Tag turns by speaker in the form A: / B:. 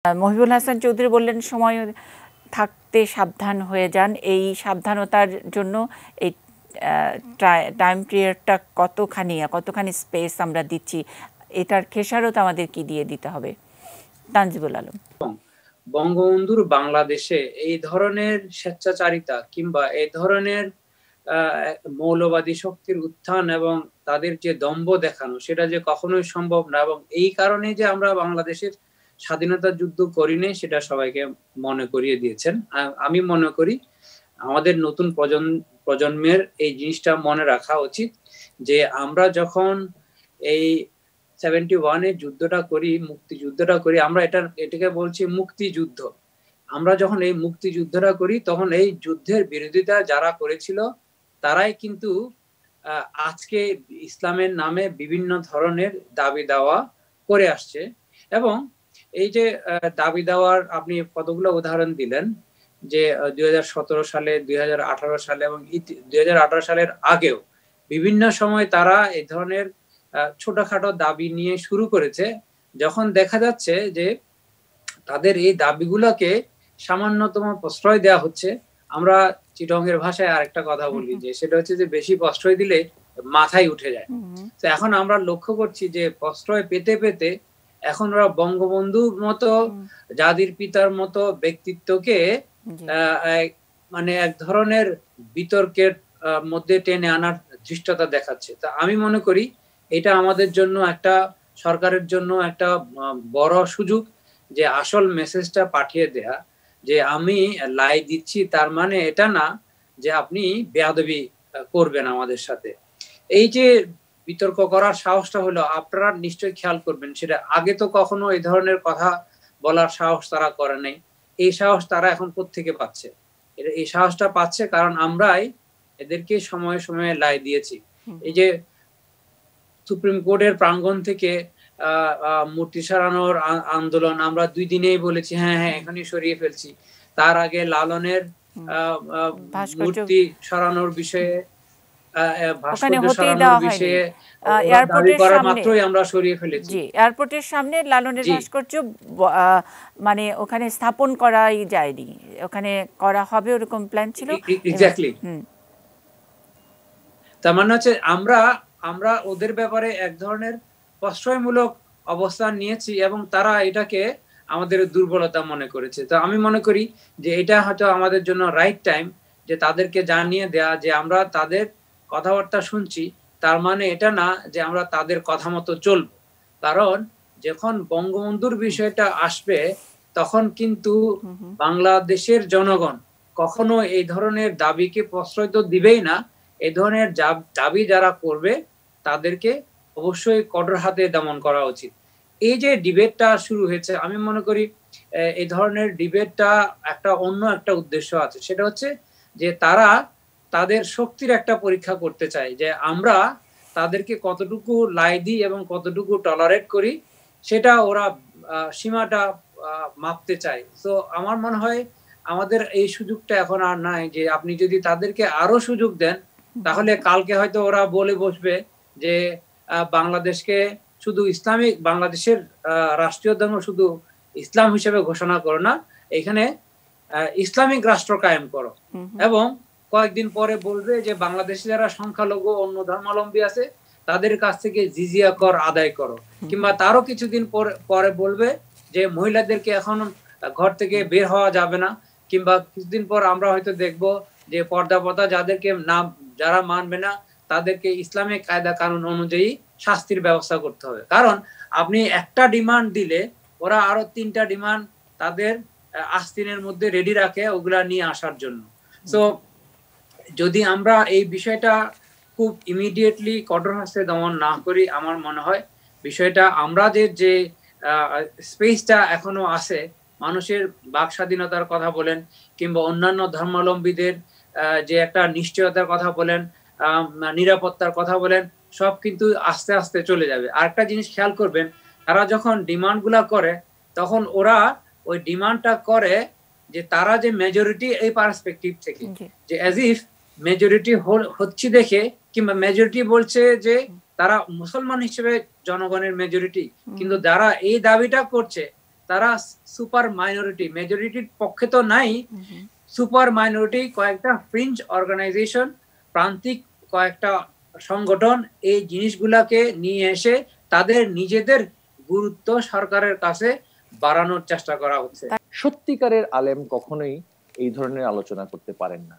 A: মহিবুল হাসান চৌধুরী বললেন সময় থাকতে সাবধান হয়ে যান। এই সাবধানতার জন্য এই টাইম পিরিয়ডটা কতখানি স্পেস আমরা দিচ্ছি, এটার খেসারত আমাদের কি দিয়ে দিতে হবে? তানজিবুল আলম।
B: বঙ্গবন্ধুর বাংলাদেশে এই ধরনের স্বেচ্ছাচারিতা কিংবা এই ধরনের মৌলবাদী শক্তির উত্থান এবং তাদের যে দম্ভ দেখানো, সেটা যে কখনোই সম্ভব না। এবং এই কারণে যে আমরা বাংলাদেশের স্বাধীনতা যুদ্ধ করিনি, সেটা সবাইকে মনে করিয়ে দিয়েছেন। আমি মনে করি আমাদের নতুন প্রজন্মের এই জিনিসটা মনে রাখা উচিত যে আমরা যখন এই 71-এ যুদ্ধটা করি, মুক্তিযুদ্ধটা করি, আমরা এটাকে বলছি মুক্তিযুদ্ধ। আমরা যখন এই মুক্তিযুদ্ধটা করি, তখন এই যুদ্ধের বিরোধিতা যারা করেছিল তারাই কিন্তু আজকে ইসলামের নামে বিভিন্ন ধরনের দাবি দাওয়া করে আসছে। এবং এই যে দাবি দেওয়ার আপনি কতগুলো উদাহরণ দিলেন, যে 2017 সালে, 2018 সালে এবং 2018 সালের আগেও বিভিন্ন সময় তারা এই ধরনের ছোটখাটো দাবি নিয়ে শুরু করেছে। যখন দেখা যাচ্ছে যে তাদের এই দাবিগুলোকে সামান্যতম প্রশ্রয় দেওয়া হচ্ছে, আমরা চিটংয়ের ভাষায় আরেকটা কথা বলি যে সেটা হচ্ছে যে বেশি প্রশ্রয় দিলে মাথায় উঠে যায়। তো এখন আমরা লক্ষ্য করছি যে প্রশ্রয় পেতে পেতে এখন ওরা বঙ্গবন্ধুর মতো, জাতির পিতার মতো ব্যক্তিত্বকে মানে এক ধরনের বিতর্কের মধ্যে টেনে আনার ধৃষ্টতা দেখাচ্ছে। তা আমি মনে করি এটা আমাদের জন্য একটা, সরকারের জন্য একটা বড় সুযোগ যে আসল মেসেজটা পাঠিয়ে দেয়া, যে আমি লাই দিচ্ছি তার মানে এটা না যে আপনি বেয়াদবি করবেন আমাদের সাথে। এই যে বিতর্ক করার সাহসটা হলো, আপনারা নিশ্চয়ই খেয়াল করবেন, সেটা আগে তো কখনো এই ধরনের কথা বলার সাহস তারা করে নাই। এই সাহস তারা এখন কোত্থেকে পাচ্ছে? এই সাহসটা পাচ্ছে কারণ আমরাই এদেরকে সময়ে সময়ে লাই দিয়েছি। এই যে সুপ্রিম কোর্টের প্রাঙ্গণ থেকে মূর্তি সরানোর আন্দোলন, আমরা 2 দিনেই বলেছি হ্যাঁ এখনই সরিয়ে ফেলছি। তার আগে লালনের মূর্তি সরানোর বিষয়ে, ভাস্কর্য সরানোর বিষয়ে দাবি করার মাত্রই আমরা সরিয়ে ফেলেছি।
A: জি, এয়ারপোর্টের সামনে লালনের ভাস্কর্য মানে ওখানে স্থাপন করাই যায়নি, ওখানে করা হবে ওরকম প্ল্যান ছিল।
B: এক্স্যাক্টলি। তার মানে হচ্ছে আমরা ওদের ব্যাপারে এক ধরনের প্রশ্রয়মূলক অবস্থান নিয়েছি এবং তারা এটাকে আমাদের দুর্বলতা মনে করেছে। তো আমি মনে করি যে এটা হয়তো আমাদের জন্য রাইট টাইম যে তাদেরকে জানিয়ে দেয়া যে আমরা তাদের কথাবার্তা শুনছি, তার মানে এটা না যে আমরা তাদের কথা মতো চলবো। কারণ যখন বঙ্গবন্ধুর বিষয়টা আসবে তখন কিন্তু বাংলাদেশের জনগণ কখনো এই ধরনের দাবিকে প্রশ্রয় তো দিবেই না। এই ধরনের দাবি যারা করবে তাদেরকে অবশ্যই কঠোর হাতে দমন করা উচিত। এই যে ডিবেটটা শুরু হয়েছে, আমি মনে করি এই ধরনের ডিবেটটা অন্য একটা উদ্দেশ্য আছে, সেটা হচ্ছে যে তারা তাদের শক্তির একটা পরীক্ষা করতে চায়, যে আমরা তাদেরকে কতটুকু লাই দিই এবং কতটুকু টলারেট করি, সেটা ওরা সীমাটা মাপতে চায়। তো আমার মনে হয় আমাদের এই সুযোগটা এখন আর নাই, যে আপনি যদি তাদেরকে আরো সুযোগ দেন তাহলে কালকে হয়তো ওরা বলে বসবে যে বাংলাদেশকে শুধু ইসলামিক, বাংলাদেশের রাষ্ট্রীয় ধর্ম শুধু ইসলাম হিসেবে ঘোষণা করো না, এখানে ইসলামিক রাষ্ট্র কায়েম করো। এবং কয়েকদিন পরে বলবে যে বাংলাদেশে যারা সংখ্যালঘু অন্য ধর্মাবলম্বী আছে তাদের কাছ থেকে জিজিয়া কর আদায় করো। কিংবা তারও কিছুদিন পরে বলবে যে মহিলাদেরকে এখন ঘর থেকে বের হওয়া যাবে না। কিংবা কিছুদিন পর আমরা হয়তো দেখবো যে পর্দা প্রথা যারা মানবে না তাদেরকে ইসলামিক কায়দা কানুন অনুযায়ী শাস্তির ব্যবস্থা করতে হবে। কারণ আপনি একটা ডিমান্ড দিলে ওরা আরো 3টা ডিমান্ড তাদের আস্তিনের মধ্যে রেডি রাখে ওগুলা নিয়ে আসার জন্য। সো যদি আমরা এই বিষয়টা খুব ইমিডিয়েটলি কঠোর হস্তে দমন না করি, আমার মনে হয় বিষয়টা আমরা যে স্পেসটা এখনো আছে, মানুষের বাক স্বাধীনতার কথা বলেন কিংবা অন্যান্য ধর্মাবলম্বীদের যে একটা নিশ্চয়তার কথা বলেন, নিরাপত্তার কথা বলেন, সব কিন্তু আস্তে আস্তে চলে যাবে। আরেকটা জিনিস খেয়াল করবেন, তারা যখন ডিমান্ড গুলা করে তখন ওরা ওই ডিমান্ডটা করে যে তারা যে মেজরিটি এই পার্সপেক্টিভ থেকে, যে অ্যাজ ইফ মেজরিটি হচ্ছে দেখে, কিংবা মেজরিটি বলছে যে তারা মুসলমান হিসেবে জনগণের মেজরিটি, কিন্তু যারা এই দাবিটা করছে তারা সুপার মাইনরিটি, মেজরিটির পক্ষে তো নাই, সুপার মাইনরিটি কয়েকটা ফ্রিঞ্জ অর্গানাইজেশন, প্রান্তিক কয়েকটা সংগঠন এই জিনিসগুলাকে নিয়ে এসে তাদের নিজেদের গুরুত্ব সরকারের কাছে বাড়ানোর চেষ্টা করা হচ্ছে।
C: সত্যিকারের আলেম কখনোই এই ধরনের আলোচনা করতে পারেন না।